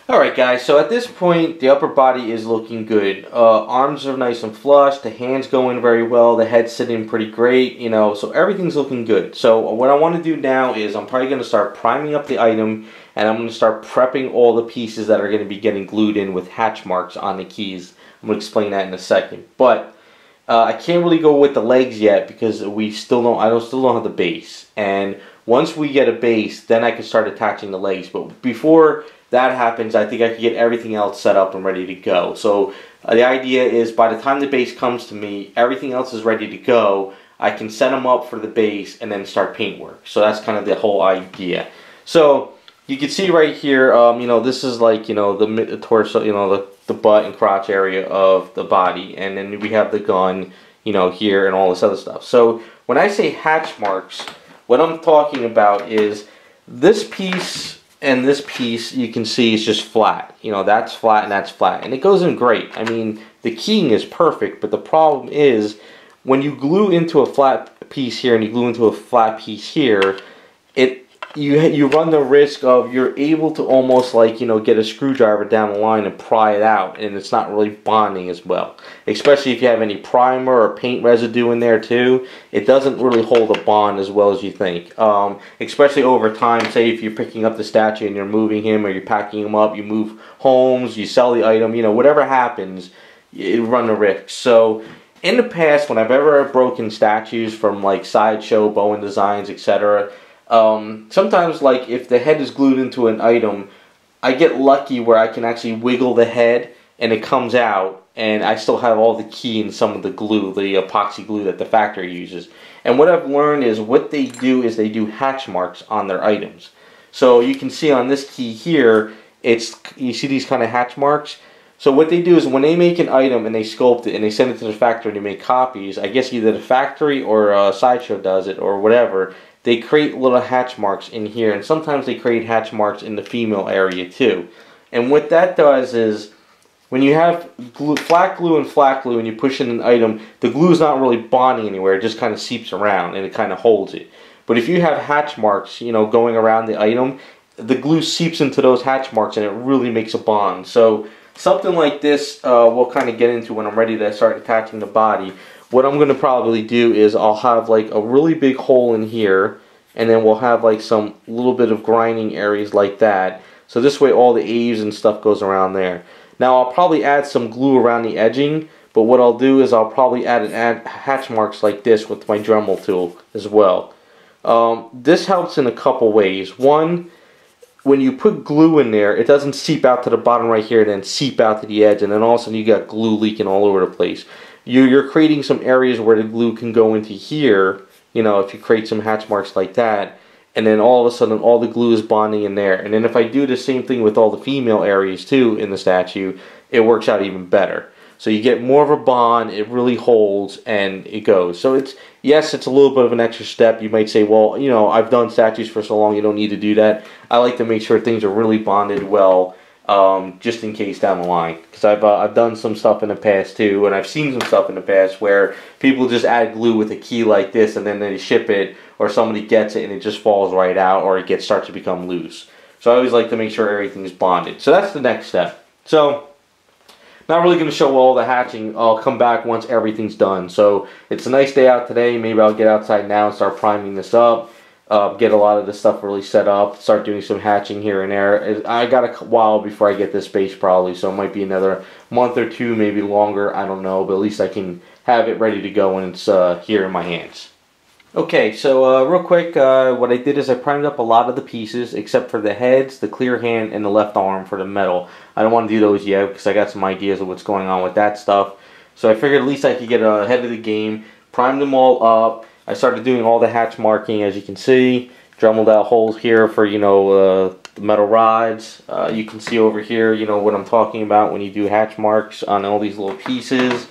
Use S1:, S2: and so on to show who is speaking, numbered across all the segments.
S1: Alright guys, so at this point the upper body is looking good. Arms are nice and flush, the hands go in very well, the head's sitting pretty great, you know, so everything's looking good. So what I want to do now is I'm probably going to start priming up the item, and I'm going to start prepping all the pieces that are going to be getting glued in with hatch marks on the keys. I'm going to explain that in a second. But I can't really go with the legs yet because I still don't have the base. And once we get a base, then I can start attaching the legs. But before that happens, I think I can get everything else set up and ready to go. So the idea is by the time the base comes to me, everything else is ready to go. I can set them up for the base and then start paint work. So that's kind of the whole idea. So you can see right here, you know, this is like, you know, the torso, you know, the butt and crotch area of the body, and then we have the gun, you know, here and all this other stuff. So when I say hatch marks, what I'm talking about is this piece and this piece, you can see is just flat. You know, that's flat and that's flat, and it goes in great. I mean, the keying is perfect, but the problem is when you glue into a flat piece here and you glue into a flat piece here, you run the risk of you're able to almost like, you know, get a screwdriver down the line and pry it out, and it's not really bonding as well. Especially if you have any primer or paint residue in there too, it doesn't really hold a bond as well as you think. Especially over time, say if you're picking up the statue and you're moving him or you're packing him up, you move homes, you sell the item, you know, whatever happens, you run the risk. So in the past, when I've ever broken statues from like Sideshow, Bowen Designs, etc., sometimes, like, if the head is glued into an item, I get lucky where I can actually wiggle the head and it comes out, and I still have all the key and some of the glue, the epoxy glue that the factory uses. And what I've learned is what they do is they do hatch marks on their items. So you can see on this key here, you see these kind of hatch marks? So what they do is when they make an item and they sculpt it and they send it to the factory to make copies, I guess either the factory or Sideshow does it or whatever, they create little hatch marks in here, and sometimes they create hatch marks in the female area too. And what that does is when you have flat glue and you push in an item, the glue is not really bonding anywhere, it just kind of seeps around and it kind of holds it. But if you have hatch marks, you know, going around the item, the glue seeps into those hatch marks and it really makes a bond. So something like this we'll kind of get into when I'm ready to start attaching the body. What I'm going to probably do is I'll have like a really big hole in here, and then we'll have like some little bit of grinding areas like that. So this way all the eaves and stuff goes around there. Now I'll probably add some glue around the edging, but what I'll do is I'll probably add hatch marks like this with my Dremel tool as well. This helps in a couple ways. One, when you put glue in there, it doesn't seep out to the bottom right here and then seep out to the edge, and then all of a sudden you got glue leaking all over the place. You're creating some areas where the glue can go into here, you know, if you create some hatch marks like that, and then all of a sudden all the glue is bonding in there. And then if I do the same thing with all the female areas too in the statue, it works out even better. So you get more of a bond, it really holds, and it goes. So yes, it's a little bit of an extra step. You might say, well, you know, I've done statues for so long, you don't need to do that. I like to make sure things are really bonded well, just in case down the line, because I've done some stuff in the past too, and I've seen some stuff in the past where people just add glue with a key like this and then they ship it, or somebody gets it and it just falls right out, or it starts to become loose. So I always like to make sure everything's bonded. So that's the next step. So not really going to show all the hatching. I'll come back once everything's done. So it's a nice day out today. Maybe I'll get outside now and start priming this up. Get a lot of this stuff really set up, start doing some hatching here and there. I got a while before I get this base probably, so it might be another month or two, maybe longer, I don't know, but at least I can have it ready to go when it's here in my hands. Okay, so real quick, what I did is I primed up a lot of the pieces except for the heads, the clear hand, and the left arm for the metal. I don't want to do those yet because I got some ideas of what's going on with that stuff. So I figured at least I could get ahead of the game, prime them all up. I started doing all the hatch marking, as you can see. Dremeled out holes here for, you know, the metal rods. You can see over here, you know, what I'm talking about when you do hatch marks on all these little pieces.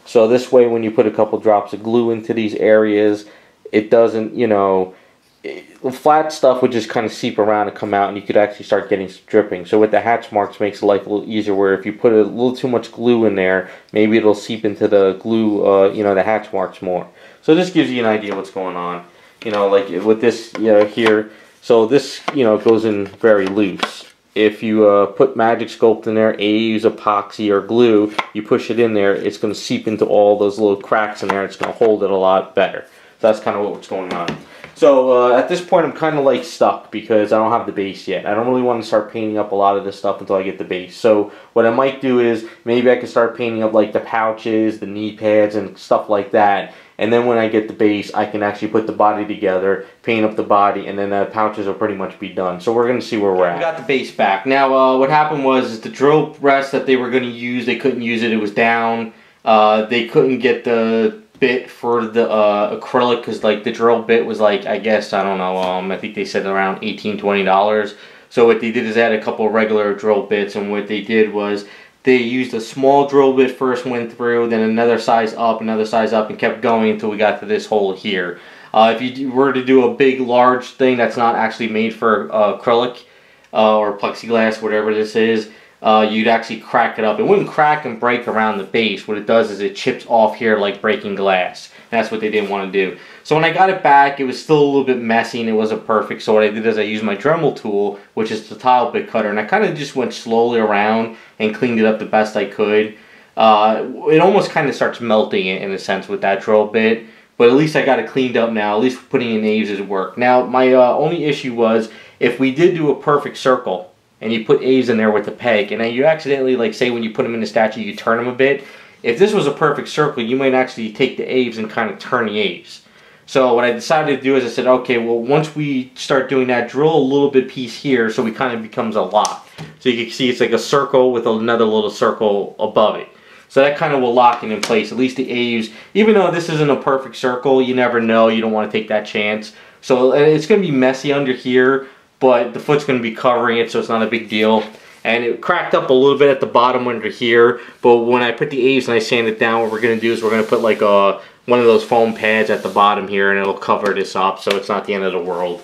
S1: So this way, when you put a couple drops of glue into these areas, it doesn't, you know, the flat stuff would just kind of seep around and come out, and you could actually start getting some dripping. So with the hatch marks, makes life a little easier, where if you put a little too much glue in there, maybe it'll seep into the glue, you know, the hatch marks more. So this gives you an idea what's going on. You know, like with this, you know, here, so this, you know, goes in very loose. if you put Magic Sculpt in there, use epoxy or glue, you push it in there, it's going to seep into all those little cracks in there. It's going to hold it a lot better. So that's kind of what's going on. So at this point, I'm kind of like stuck because I don't have the base yet. I don't really want to start painting up a lot of this stuff until I get the base. So what I might do is maybe I can start painting up like the pouches, the knee pads, and stuff like that. And then when I get the base, I can actually put the body together, paint up the body, and then the pouches will pretty much be done. So we're going to see where we're at. We got the base back. Now, what happened was is the drill press that they were going to use, they couldn't use it. It was down. They couldn't get the bit for the acrylic because like the drill bit was like, I guess, I don't know, I think they said around $18–20. So what they did is add a couple of regular drill bits, and what they did was they used a small drill bit first, went through, then another size up, and kept going until we got to this hole here. If you were to do a big, large thing that's not actually made for acrylic or plexiglass, whatever this is, you'd actually crack it up. It wouldn't crack and break around the base. What it does is it chips off here like breaking glass. And that's what they didn't want to do. So when I got it back, it was still a little bit messy and it wasn't perfect. So what I did is I used my Dremel tool, which is the tile bit cutter, and I kind of just went slowly around and cleaned it up the best I could. It almost kind of starts melting it in a sense with that drill bit. But at least I got it cleaned up now. At least putting in naves is work. Now, my only issue was if we did do a perfect circle, and you put A's in there with the peg, and then you accidentally, like say when you put them in the statue, you turn them a bit. If this was a perfect circle, you might actually take the A's and kind of turn the A's. So what I decided to do is I said, okay, well once we start doing that, drill a little bit piece here so it kind of becomes a lock. So you can see it's like a circle with another little circle above it. So that kind of will lock it in place. At least the A's, even though this isn't a perfect circle, you never know. You don't want to take that chance. So it's going to be messy under here, but the foot's going to be covering it, so it's not a big deal. And it cracked up a little bit at the bottom under here, but when I put the A's and I sand it down, what we're going to do is we're going to put like one of those foam pads at the bottom here, and it'll cover this up, so it's not the end of the world.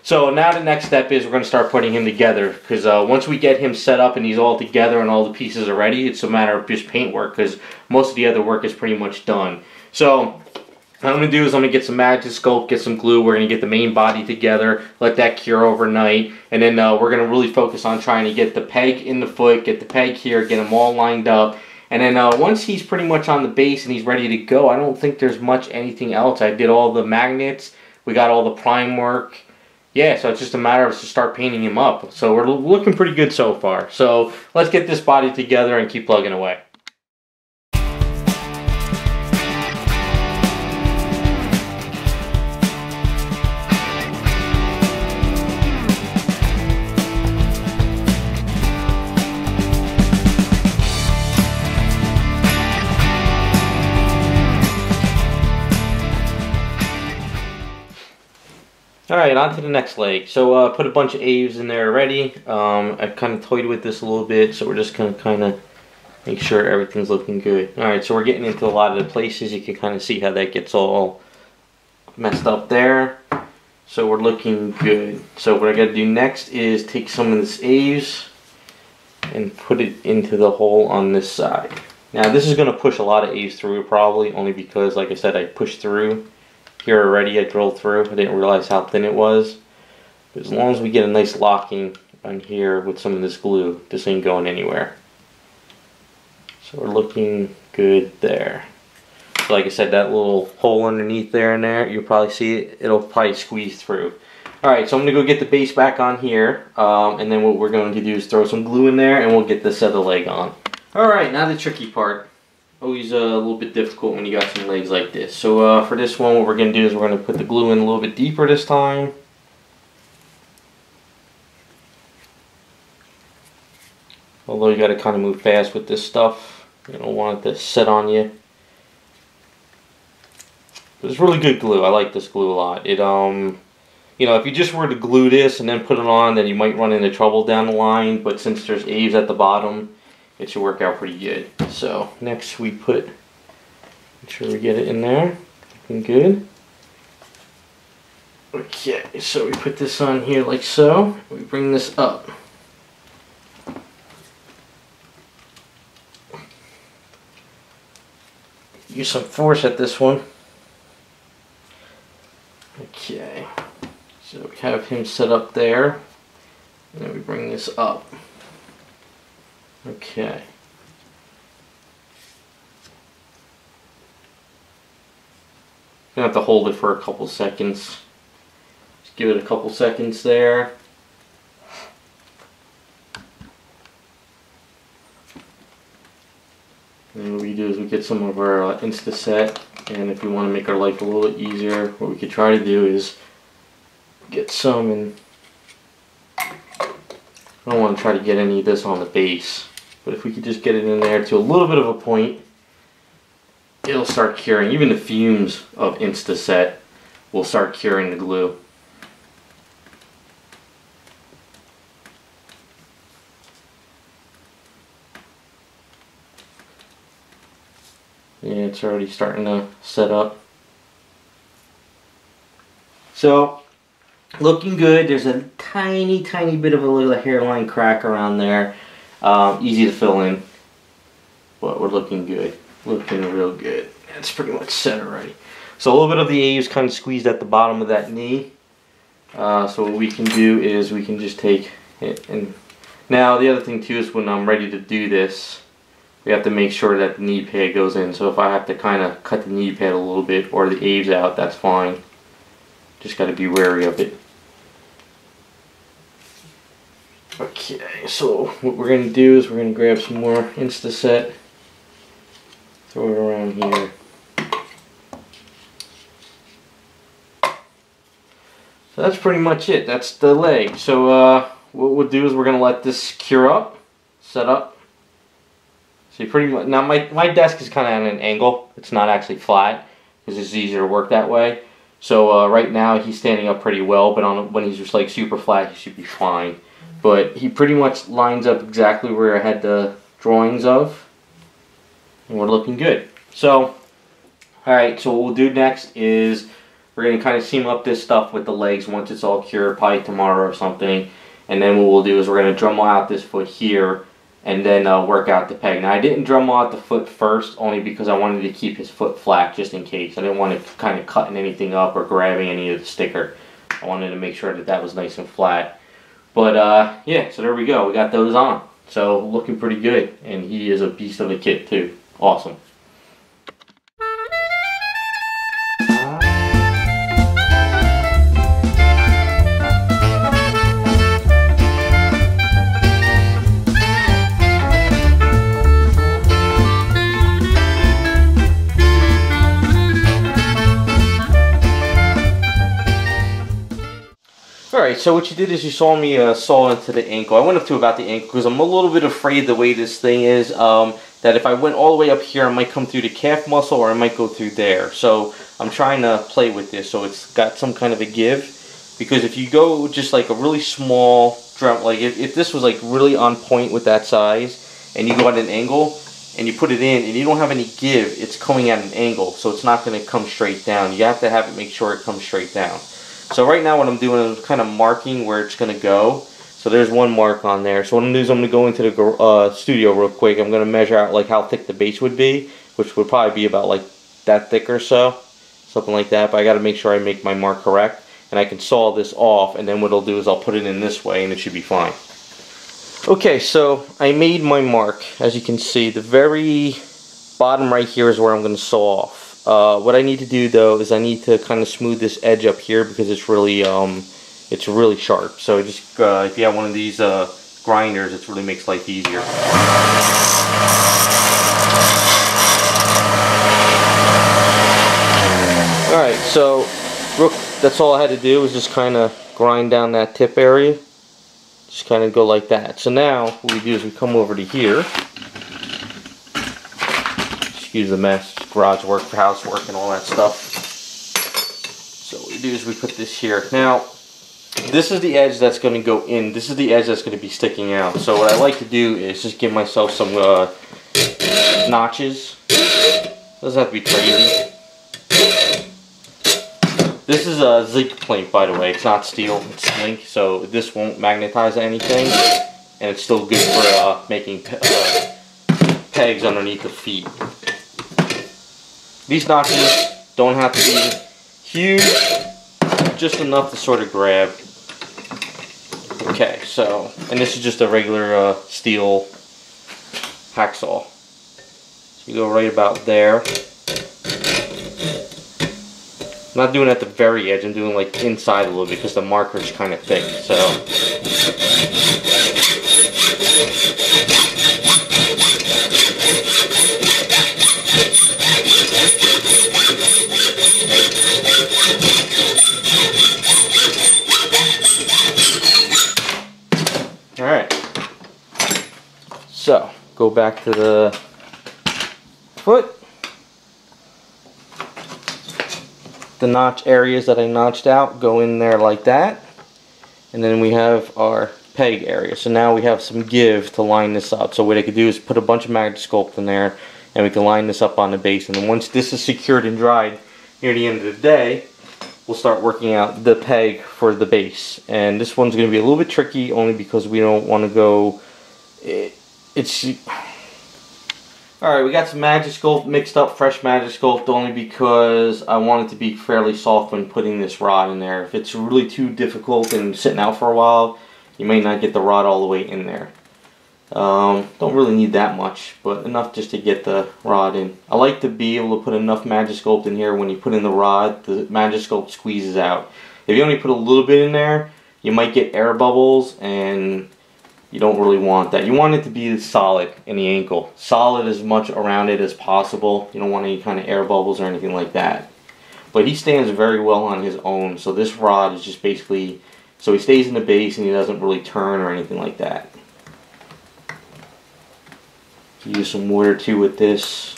S1: So now the next step is we're going to start putting him together, because once we get him set up and he's all together and all the pieces are ready, it's a matter of just paint work, because most of the other work is pretty much done. So what I'm going to do is I'm going to get some Magic Sculpt, get some glue, we're going to get the main body together, let that cure overnight, and then we're going to really focus on trying to get the peg in the foot, get the peg here, get them all lined up, and then once he's pretty much on the base and he's ready to go, I don't think there's much anything else. I did all the magnets, we got all the prime work. Yeah, so it's just a matter of just start painting him up. So we're looking pretty good so far. So let's get this body together and keep plugging away. Alright, on to the next leg. So put a bunch of A's in there already. I've kind of toyed with this a little bit, so we're just going to kind of make sure everything's looking good. Alright, so we're getting into a lot of the places. You can kind of see how that gets all messed up there. So we're looking good. So what I got to do next is take some of this A's and put it into the hole on this side. Now this is going to push a lot of A's through probably, only because, like I said, I pushed through. Here already, I drilled through. I didn't realize how thin it was. But as long as we get a nice locking on here with some of this glue, this ain't going anywhere. So we're looking good there. So like I said, that little hole underneath there and there, you'll probably see it. It'll probably squeeze through. Alright, so I'm going to go get the base back on here. And then what we're going to do is throw some glue in there and we'll get this other leg on. Alright, now the tricky part. Always a little bit difficult when you got some legs like this. So for this one, what we're going to do is we're going to put the glue in a little bit deeper this time. Although you got to kind of move fast with this stuff. You don't want it to set on you. But it's really good glue. I like this glue a lot. It you know, if you just were to glue this and then put it on, then you might run into trouble down the line. But since there's A's at the bottom, it should work out pretty good. So next we make sure we get it in there. Looking good. Okay, so we put this on here like so. We bring this up. Use some force at this one. Okay, so we have him set up there. And then we bring this up. Okay. You have to hold it for a couple seconds. Just give it a couple seconds there. And what we do is we get some of our Insta-Set, and if we want to make our life a little bit easier, what we could try to do is get some, and I don't want to try to get any of this on the base, but if we could just get it in there to a little bit of a point, it'll start curing. Even the fumes of Insta-Set will start curing the glue. Yeah, it's already starting to set up. So, looking good. There's a tiny bit of a little hairline crack around there. Easy to fill in. But we're looking good. Looking real good. It's pretty much set already. So a little bit of the A is kind of squeezed at the bottom of that knee. So what we can do is we can just take it. And now the other thing too is when I'm ready to do this, we have to make sure that the knee pad goes in. So if I have to kind of cut the knee pad a little bit or the A's out, that's fine. Just got to be wary of it. Okay, so what we're going to do is we're going to grab some more Insta-Set, throw it around here. So that's pretty much it. That's the leg. So what we'll do is we're going to let this cure up, set up. See, pretty much, now my desk is kind of at an angle. It's not actually flat because it's easier to work that way. So right now he's standing up pretty well, but when he's just like super flat, he should be fine. But he pretty much lines up exactly where I had the drawings of, and we're looking good. So, alright, so what we'll do next is we're going to kind of seam up this stuff with the legs once it's all cured, probably tomorrow or something. And then what we'll do is we're going to Dremel out this foot here, and then work out the peg. Now I didn't Dremel out the foot first, only because I wanted to keep his foot flat just in case. I didn't want to kind of cutting anything up or grabbing any of the sticker. I wanted to make sure that that was nice and flat. But yeah, so there we go. We got those on. So looking pretty good. And he is a beast of a kit too. Awesome. Alright, so what you did is you saw me saw into the ankle. I went up to about the ankle because I'm a little bit afraid the way this thing is, that if I went all the way up here, I might come through the calf muscle or I might go through there. So I'm trying to play with this so it's got some kind of a give. Because if you go just like a really small drum, like if this was like really on point with that size, and you go at an angle, and you put it in, and you don't have any give, it's coming at an angle, so it's not going to come straight down. You have to have it make sure it comes straight down. So right now what I'm doing is kind of marking where it's going to go. So there's one mark on there. So what I'm going to do is I'm going to go into the studio real quick. I'm going to measure out like how thick the base would be, which would probably be about like that thick or so. Something like that. But I got to make sure I make my mark correct. And I can saw this off, and then what I'll do is I'll put it in this way and it should be fine. Okay, so I made my mark. As you can see, the very bottom right here is where I'm going to saw off. What I need to do though is I need to kind of smooth this edge up here because it's really sharp. So just if you have one of these grinders, it really makes life easier. Alright, so that's all I had to do was just kind of grind down that tip area. Just kind of go like that. So now what we do is we come over to here. Excuse the mess. Garage work for housework and all that stuff. So what we do is we put this here. Now, this is the edge that's going to go in. This is the edge that's going to be sticking out. So what I like to do is just give myself some notches. Doesn't have to be crazy. This is a zinc plate, by the way. It's not steel, it's zinc, so this won't magnetize anything. And it's still good for making pegs underneath the feet. These notches don't have to be huge, just enough to sort of grab. Okay, so, and this is just a regular steel hacksaw. So you go right about there. I'm not doing it at the very edge, I'm doing like inside a little bit because the marker is kind of thick, so. Alright. So, go back to the foot. The notch areas that I notched out go in there like that. And then we have our peg area. So now we have some give to line this up. So what I could do is put a bunch of Magic Sculpt in there and we can line this up on the base. And then once this is secured and dried near the end of the day, we'll start working out the peg for the base. And this one's going to be a little bit tricky only because we don't want to go... Alright, we got some Magic Sculpt mixed up, fresh Magic Sculpt, only because I want it to be fairly soft when putting this rod in there. If it's really too difficult and sitting out for a while, you may not get the rod all the way in there. Don't really need that much, but enough just to get the rod in. I like to be able to put enough Magic Sculpt in here when you put in the rod, the Magic Sculpt squeezes out. If you only put a little bit in there, you might get air bubbles, and you don't really want that. You want it to be solid in the ankle. Solid as much around it as possible. You don't want any kind of air bubbles or anything like that. But he stands very well on his own, so this rod is just basically, so he stays in the base and he doesn't really turn or anything like that. Use some wood or two with this.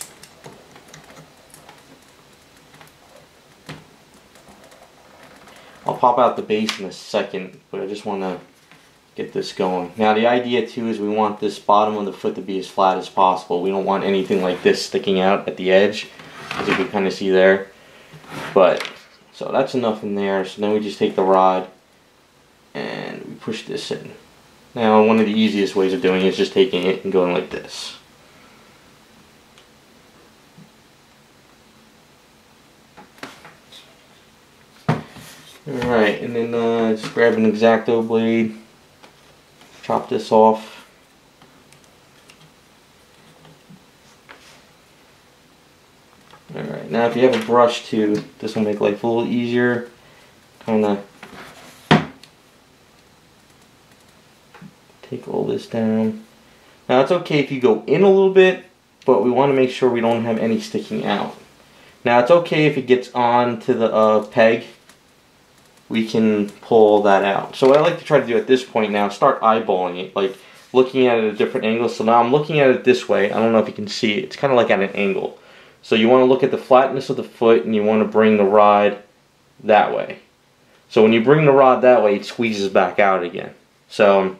S1: I'll pop out the base in a second, but I just want to get this going. Now the idea too is we want this bottom of the foot to be as flat as possible. We don't want anything like this sticking out at the edge, as you can kind of see there. But, so that's enough in there. So then we just take the rod and we push this in. Now one of the easiest ways of doing it is just taking it and going like this. Alright, and then just grab an X-Acto blade, chop this off. Alright, now if you have a brush too, this will make life a little easier. Kind of take all this down. Now it's okay if you go in a little bit, but we want to make sure we don't have any sticking out. Now it's okay if it gets on to the peg. We can pull that out. So what I like to try to do at this point now, start eyeballing it, like looking at it at a different angle. So now I'm looking at it this way. I don't know if you can see it. It's kind of like at an angle. So you want to look at the flatness of the foot and you want to bring the rod that way. So when you bring the rod that way, it squeezes back out again. So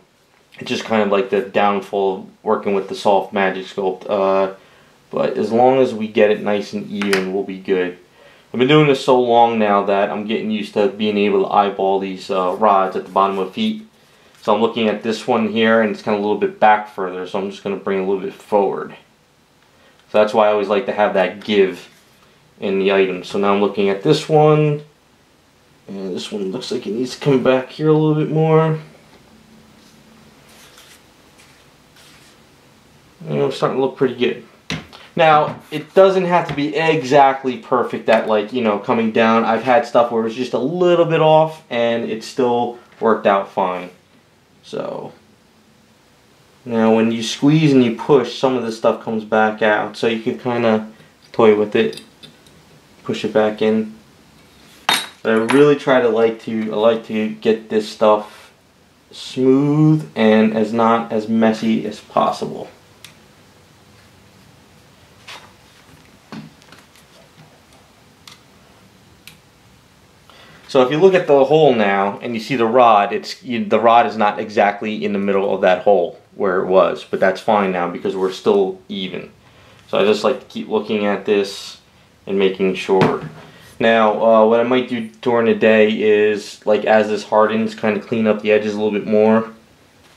S1: it's just kind of like the downfall of working with the soft Magic Sculpt. But as long as we get it nice and even, we'll be good. I've been doing this so long now that I'm getting used to being able to eyeball these rods at the bottom of feet. So I'm looking at this one here and it's kind of a little bit back further, so I'm just going to bring it a little bit forward. So that's why I always like to have that give in the item. So now I'm looking at this one, and this one looks like it needs to come back here a little bit more. And it's starting to look pretty good. Now, it doesn't have to be exactly perfect, that, like, you know, coming down. I've had stuff where it was just a little bit off and it still worked out fine. So, now when you squeeze and you push, some of this stuff comes back out. So you can kind of toy with it, push it back in. But I really try to like to get this stuff smooth and not as messy as possible. So if you look at the hole now and you see the rod, the rod is not exactly in the middle of that hole where it was, but that's fine now because we're still even. So I just like to keep looking at this and making sure. Now what I might do during the day is, like, as this hardens, kind of clean up the edges a little bit more.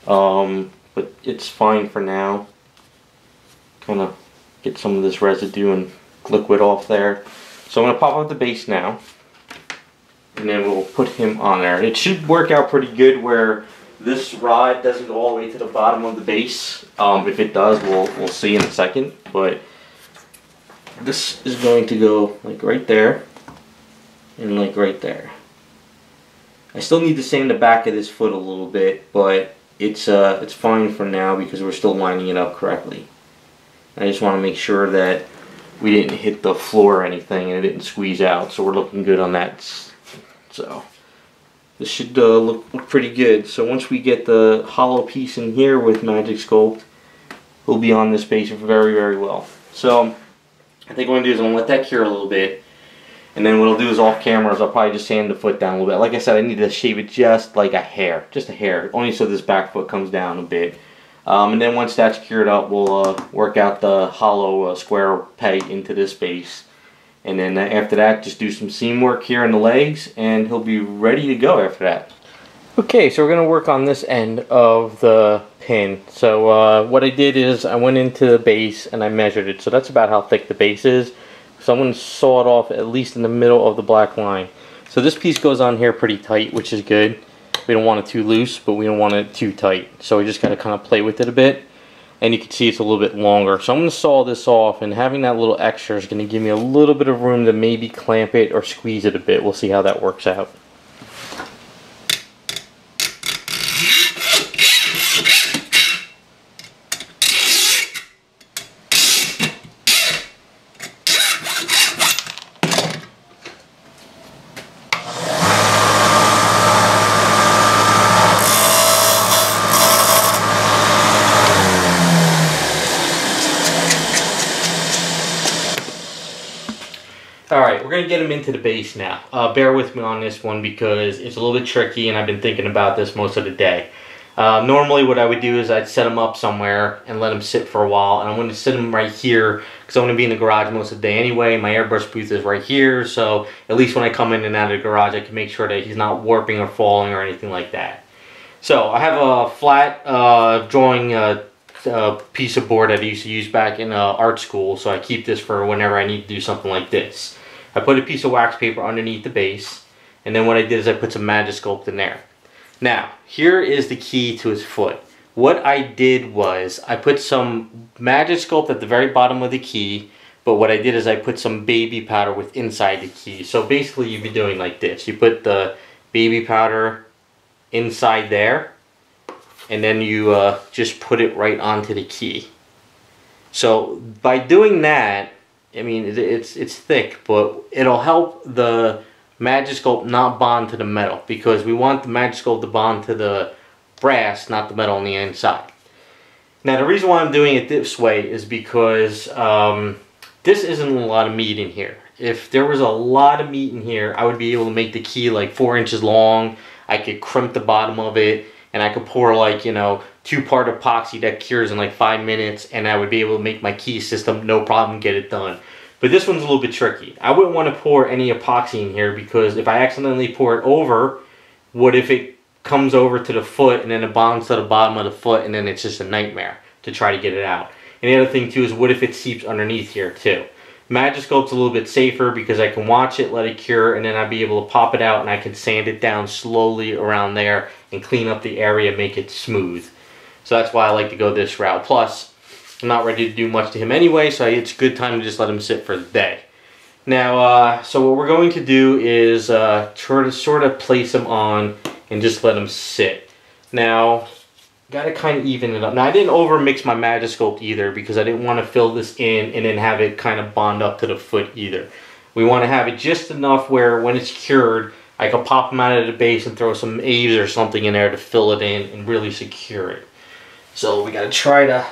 S1: But it's fine for now. Kind of get some of this residue and liquid off there. So I'm going to pop out the base now. And then we'll put him on there. It should work out pretty good where This rod doesn't go all the way to the bottom of the base. If it does, we'll see in a second. But this is going to go like right there and like right there. I still need to sand the back of this foot a little bit, but it's fine for now because we're still lining it up correctly. I just want to make sure that we didn't hit the floor or anything and it didn't squeeze out, so we're looking good on that. So this should look pretty good. So once we get the hollow piece in here with Magic Sculpt, we'll be on this base very, very well. So I think what I'm going to do is I'm going to let that cure a little bit, and then what I'll do is off camera is I'll probably just sand the foot down a little bit. Like I said, I need to shave it just like a hair, only so this back foot comes down a bit. And then once that's cured up, we'll work out the hollow square peg into this base. And then after that, just do some seam work here in the legs, and he'll be ready to go after that. Okay, so we're going to work on this end of the pin. So what I did is I went into the base and I measured it. So that's about how thick the base is. So I'm going to saw it off at least in the middle of the black line. So this piece goes on here pretty tight, which is good. We don't want it too loose, but we don't want it too tight. So we just got to kind of play with it a bit. And you can see it's a little bit longer. So I'm going to saw this off, and having that little extra is going to give me a little bit of room to maybe clamp it or squeeze it a bit. We'll see how that works out. Alright, we're going to get him into the base now. Bear with me on this one because it's a little bit tricky and I've been thinking about this most of the day. Normally what I would do is I'd set him up somewhere and let him sit for a while, and I'm going to sit him right here because I'm going to be in the garage most of the day anyway. My airbrush booth is right here, so at least when I come in and out of the garage I can make sure that he's not warping or falling or anything like that. So I have a flat drawing piece of board that I used to use back in art school, so I keep this for whenever I need to do something like this. I put a piece of wax paper underneath the base, and then what I did is I put some Magic Sculpt in there. Now, here is the key to his foot. What I did was I put some Magic Sculpt at the very bottom of the key, but what I did is I put some baby powder with inside the key. So basically you'd be doing like this. You put the baby powder inside there, and then you just put it right onto the key. So by doing that, I mean, it's thick, but it'll help the Magic Sculpt not bond to the metal, because we want the Magic Sculpt to bond to the brass, not the metal on the inside. Now, the reason why I'm doing it this way is because this isn't a lot of meat in here. If there was a lot of meat in here, I would be able to make the key like 4 inches long. I could crimp the bottom of it, and I could pour like, you know, 2-part epoxy that cures in like 5 minutes, and I would be able to make my key system no problem, get it done. But this one's a little bit tricky. I wouldn't want to pour any epoxy in here, because if I accidentally pour it over, what if it comes over to the foot and then it bonds to the bottom of the foot, and then it's just a nightmare to try to get it out. And the other thing too is, what if it seeps underneath here too? Magic Sculpt's a little bit safer because I can watch it, let it cure, and then I'll be able to pop it out and I can sand it down slowly around there and clean up the area, make it smooth. So that's why I like to go this route. Plus, I'm not ready to do much to him anyway, so it's a good time to just let him sit for the day. Now, so what we're going to do is try to sort of place him on and just let him sit. Now, got to kind of even it up. Now, I didn't over mix my Magic Sculpt either, because I didn't want to fill this in and then have it kind of bond up to the foot either. We want to have it just enough where when it's cured, I can pop him out of the base and throw some Aves or something in there to fill it in and really secure it. So we got to try to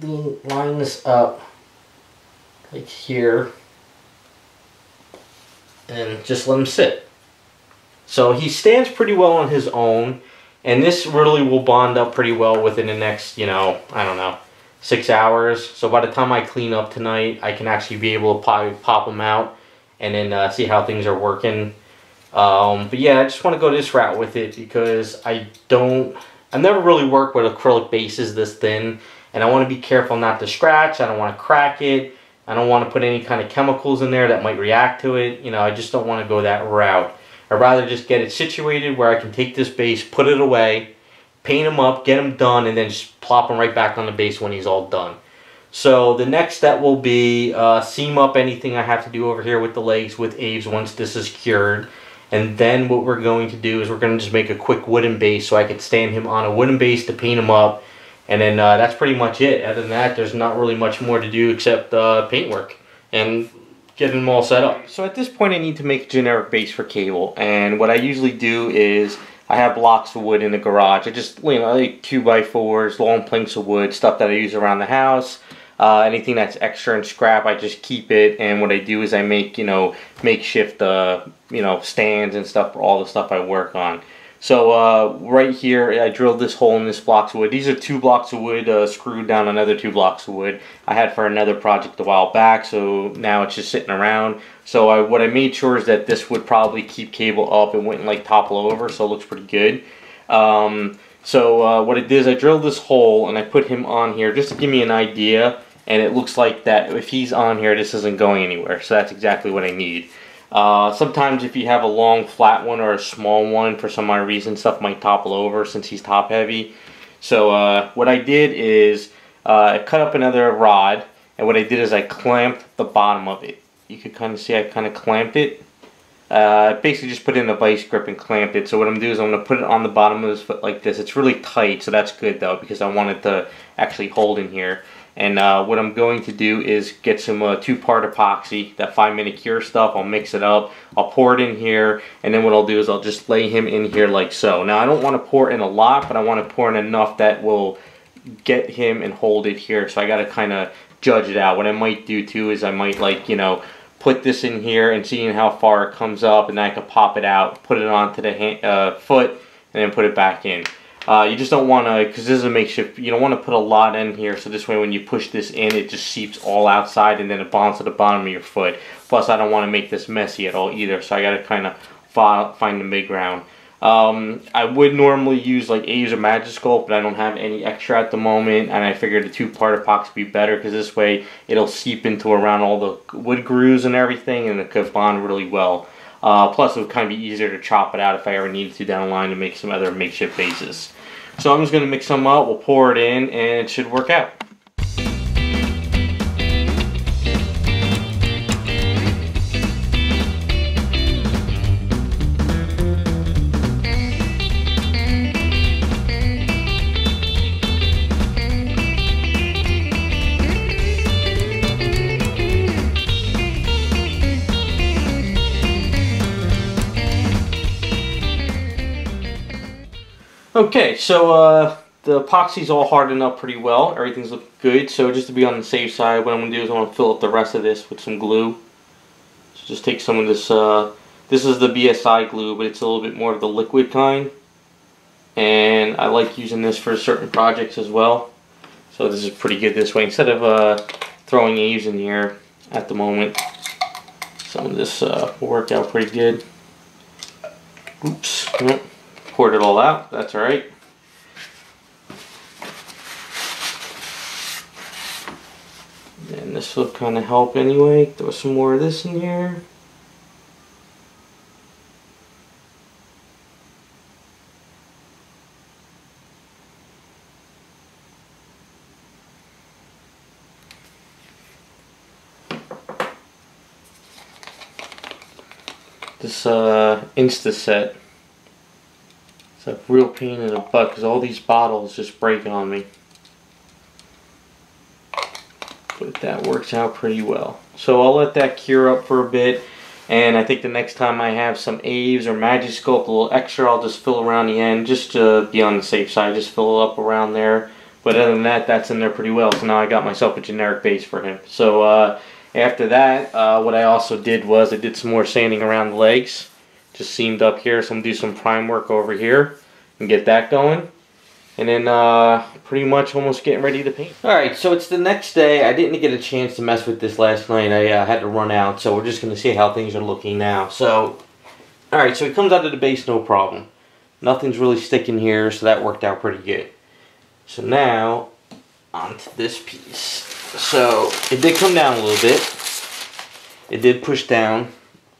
S1: line this up like here and just let him sit. So he stands pretty well on his own, and this really will bond up pretty well within the next, you know, I don't know, 6 hours. So by the time I clean up tonight, I can actually be able to pop them out and then see how things are working. But yeah, I just want to go this route with it because I've never really worked with acrylic bases this thin, and I want to be careful not to scratch. I don't want to crack it. I don't want to put any kind of chemicals in there that might react to it. You know, I just don't want to go that route. I'd rather just get it situated where I can take this base, put it away, paint them up, get them done, and then just plop them right back on the base when he's all done. So the next step will be seam up anything I have to do over here with the legs with Abe's once this is cured. And then what we're going to do is we're going to just make a quick wooden base so I can stand him on a wooden base to paint him up. And then that's pretty much it. Other than that, there's not really much more to do except paint work and getting them all set up. So at this point I need to make a generic base for Cable. And what I usually do is I have blocks of wood in the garage. I just, you know, like 2x4s, long planks of wood, stuff that I use around the house. Anything that's extra and scrap, I just keep it. And what I do is I make, you know, makeshift, you know, stands and stuff for all the stuff I work on. So right here, I drilled this hole in this blocks of wood. These are 2 blocks of wood screwed down another 2 blocks of wood I had for another project a while back. So now it's just sitting around. So what I made sure is that this would probably keep Cable up. It wouldn't like topple over, so it looks pretty good. So what I did is I drilled this hole and I put him on here just to give me an idea. And it looks like that if he's on here, this isn't going anywhere. So that's exactly what I need. Sometimes if you have a long flat one or a small one, for some odd reason, stuff might topple over since he's top heavy. So what I did is I cut up another rod, and what I did is I clamped the bottom of it. You can kind of see I kind of clamped it. Basically just put it in a vice grip and clamped it. So what I'm going to do is I'm going to put it on the bottom of his foot like this. It's really tight, so that's good though, because I want it to actually hold in here. And what I'm going to do is get some 2-part epoxy, that 5-minute cure stuff. I'll mix it up, I'll pour it in here, and then what I'll do is I'll just lay him in here like so. Now I don't want to pour in a lot, but I want to pour in enough that will get him and hold it here. So I got to kind of judge it out. What I might do too is I might, like, you know, put this in here and seeing how far it comes up, and then I can pop it out, put it onto the foot, and then put it back in. You just don't want to, because this is a makeshift, you don't want to put a lot in here, so this way when you push this in, it just seeps all outside and then it bonds to the bottom of your foot. Plus I don't want to make this messy at all either, so I got to kind of find the mid-ground. I would normally use like Abe's or Magisculpt, but I don't have any extra at the moment, and I figured the 2-part epoxy would be better because this way it'll seep into around all the wood grooves and everything, and it could bond really well. Plus it would kind of be easier to chop it out if I ever needed to down the line to make some other makeshift bases. So I'm just going to mix some up, we'll pour it in, and it should work out. Okay, so the epoxy's all hardened up pretty well. Everything's looking good. So just to be on the safe side, what I'm going to do is I'm going to fill up the rest of this with some glue. So just take some of this, this is the BSI glue, but it's a little bit more of the liquid kind. And I like using this for certain projects as well. So this is pretty good this way. Instead of throwing Abe's in here at the moment, some of this will work out pretty good. Oops. Yep. Poured it all out, that's alright. And this will kind of help anyway. Throw some more of this in here. This Insta-Set. It's a real pain in the butt because all these bottles just break on me. But that works out pretty well. So I'll let that cure up for a bit. And I think the next time I have some Abe's or Magisculpt, a little extra, I'll just fill around the end just to be on the safe side. Just fill it up around there. But other than that, that's in there pretty well. So now I got myself a generic base for him. So after that, what I also did was I did some more sanding around the legs. Just seamed up here, so I'm going to do some prime work over here and get that going. And then pretty much almost getting ready to paint. Alright, so it's the next day. I didn't get a chance to mess with this last night. I had to run out, so we're just going to see how things are looking now. So, alright, so it comes out of the base no problem. Nothing's really sticking here, so that worked out pretty good. So now, onto this piece. So, it did come down a little bit. It did push down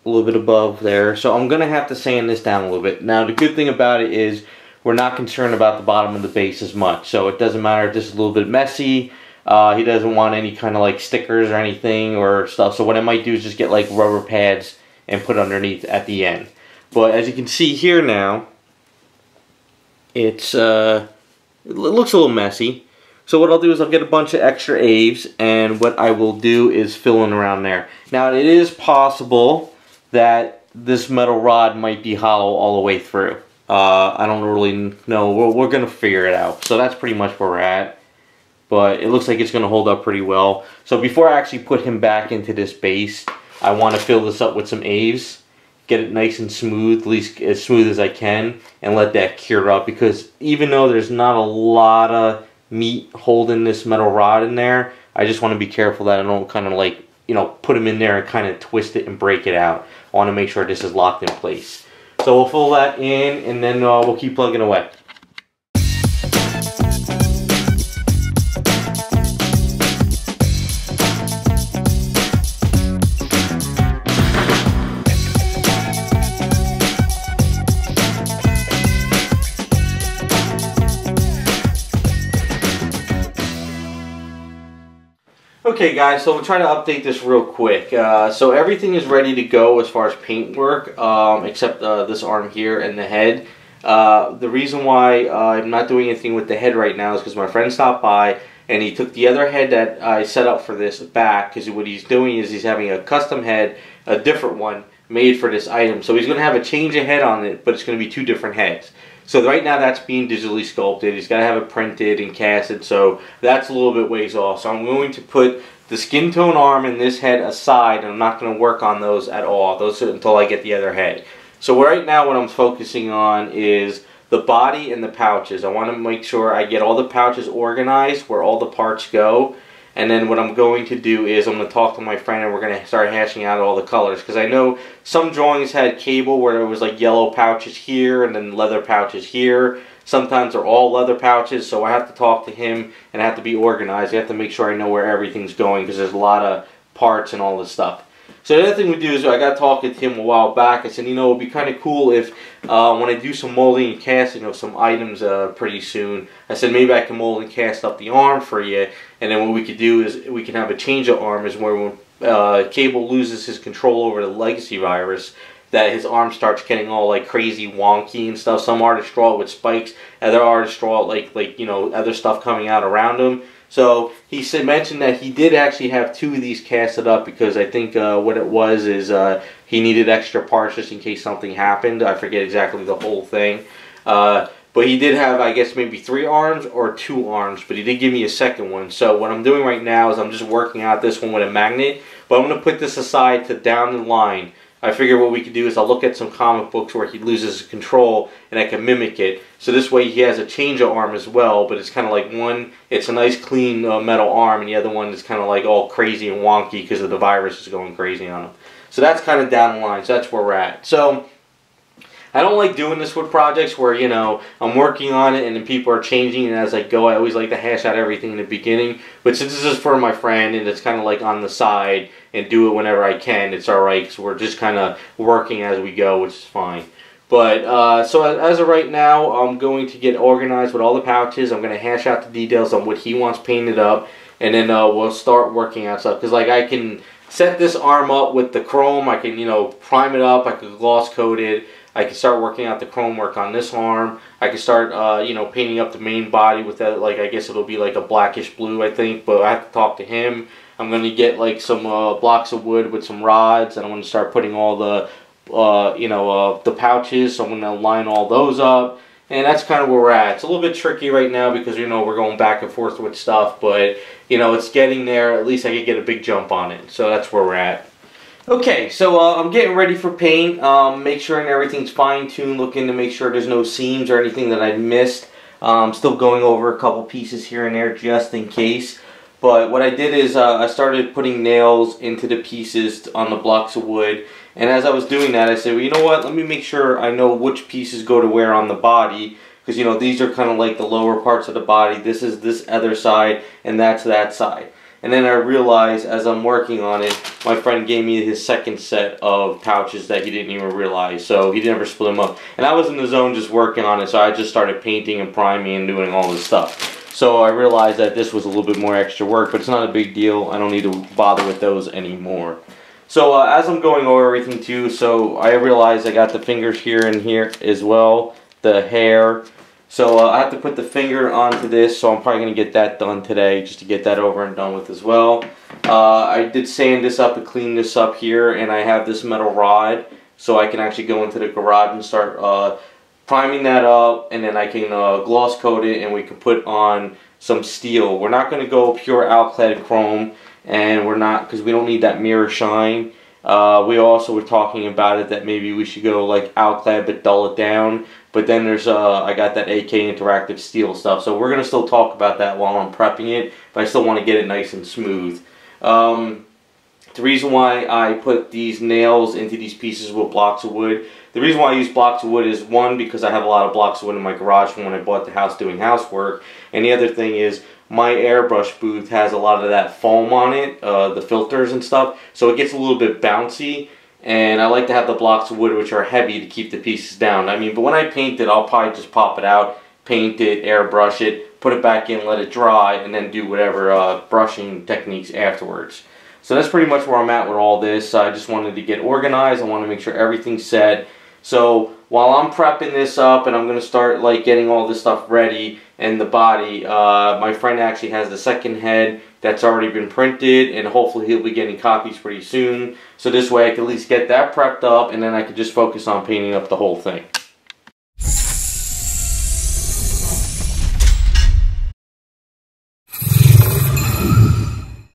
S1: a little bit above there. So I'm going to have to sand this down a little bit. Now, the good thing about it is we're not concerned about the bottom of the base as much. So it doesn't matter if this is a little bit messy. He doesn't want any kind of like stickers or anything or stuff. So what I might do is just get like rubber pads and put underneath at the end. But as you can see here now, it looks a little messy. So what I'll do is I'll get a bunch of extra Aves, and what I will do is fill in around there. Now it is possible that this metal rod might be hollow all the way through. I don't really know. We're going to figure it out. So that's pretty much where we're at. But it looks like it's going to hold up pretty well. So before I actually put him back into this base, I want to fill this up with some Aves. Get it nice and smooth, at least as smooth as I can, and let that cure up. Because even though there's not a lot of meat holding this metal rod in there, I just want to be careful that I don't kind of like, you know, put them in there and kind of twist it and break it out. I want to make sure this is locked in place. So we'll fill that in, and then we'll keep plugging away. Okay guys, so we'll try to update this real quick. So everything is ready to go as far as paint work, except this arm here and the head. The reason why I'm not doing anything with the head right now is because my friend stopped by and he took the other head that I set up for this back, because what he's doing is he's having a custom head, a different one, made for this item. So he's going to have a change of head on it, but it's going to be two different heads. So right now that's being digitally sculpted. He's got to have it printed and casted, so that's a little bit ways off. So I'm going to put the skin tone arm and this head aside, and I'm not going to work on those at all. Those until I get the other head. So right now what I'm focusing on is the body and the pouches. I want to make sure I get all the pouches organized where all the parts go. And then what I'm going to do is I'm going to talk to my friend and we're going to start hashing out all the colors. Because I know some drawings had cable where there was like yellow pouches here and then leather pouches here. Sometimes they're all leather pouches, so I have to talk to him and I have to be organized. I have to make sure I know where everything's going because there's a lot of parts and all this stuff. So the other thing we do is I got talking to him a while back. I said, you know, it would be kind of cool if when I do some molding and casting of some items pretty soon, I said maybe I can mold and cast up the arm for you. And then what we could do is we can have a change of arm, is where when Cable loses his control over the legacy virus, that his arm starts getting all like crazy wonky and stuff. Some artists draw it with spikes, other artists draw it like you know, other stuff coming out around him. So he mentioned that he did actually have two of these casted up because I think what it was is he needed extra parts just in case something happened. I forget exactly the whole thing. But he did have, I guess, maybe 3 arms or 2 arms, but he did give me a second one. So what I'm doing right now is I'm just working out this one with a magnet, but I'm going to put this aside to down the line. I figure what we could do is I'll look at some comic books where he loses control and I can mimic it. So this way he has a change of arm as well, but it's kind of like one, it's a nice clean metal arm, and the other one is kind of like all crazy and wonky because of the virus is going crazy on him. So that's kind of down the line, so that's where we're at. So I don't like doing this with projects where, you know, I'm working on it and then people are changing, and as I go I always like to hash out everything in the beginning. But since this is for my friend and it's kind of like on the side and do it whenever I can, it's alright because we're just kind of working as we go, which is fine. But so as of right now, I'm going to get organized with all the pouches. I'm going to hash out the details on what he wants painted up, and then we'll start working out stuff. Because like I can set this arm up with the chrome, I can, you know, prime it up, I could gloss coat it. I can start working out the chrome work on this arm. I can start, you know, painting up the main body with that, like, I guess it'll be like a blackish blue, I think, but I have to talk to him. I'm going to get, like, some blocks of wood with some rods, and I'm going to start putting all the, you know, the pouches, so I'm going to line all those up, and that's kind of where we're at. It's a little bit tricky right now because, you know, we're going back and forth with stuff, but, you know, it's getting there. At least I could get a big jump on it, so that's where we're at. Okay, so I'm getting ready for paint, make sure everything's fine-tuned, looking to make sure there's no seams or anything that I missed. I'm still going over a couple pieces here and there just in case. But what I did is I started putting nails into the pieces on the blocks of wood. And as I was doing that, I said, well, you know what, let me make sure I know which pieces go to where on the body. Because, you know, these are kind of like the lower parts of the body. This is this other side, and that's that side. And then I realized as I'm working on it, my friend gave me his second set of pouches that he didn't even realize. So he never split them up. And I was in the zone just working on it, so I just started painting and priming and doing all this stuff. So I realized that this was a little bit more extra work, but it's not a big deal. I don't need to bother with those anymore. So as I'm going over everything too, so I realized I got the fingers here and here as well, the hair. So I have to put the finger onto this, so I'm probably going to get that done today, just to get that over and done with as well. I did sand this up and clean this up here, and I have this metal rod, so I can actually go into the garage and start priming that up, and then I can gloss coat it, and we can put on some steel. We're not going to go pure alclad chrome, and we're not, because we don't need that mirror shine. We also were talking about it that maybe we should go like alclad but dull it down. But then there's I got that AK interactive steel stuff, so we're gonna still talk about that while I'm prepping it. But I still want to get it nice and smooth. The reason why I put these nails into these pieces with blocks of wood, the reason why I use blocks of wood is, one, because I have a lot of blocks of wood in my garage from when I bought the house doing housework, and the other thing is my airbrush booth has a lot of that foam on it, the filters and stuff, so it gets a little bit bouncy, and I like to have the blocks of wood which are heavy to keep the pieces down. I mean, but when I paint it, I'll probably just pop it out, paint it, airbrush it, put it back in, let it dry, and then do whatever brushing techniques afterwards. So that's pretty much where I'm at with all this. I just wanted to get organized. I want to make sure everything's set. So while I'm prepping this up and I'm going to start like getting all this stuff ready and the body, my friend actually has the second head that's already been printed, and hopefully he'll be getting copies pretty soon. So this way I can at least get that prepped up, and then I can just focus on painting up the whole thing.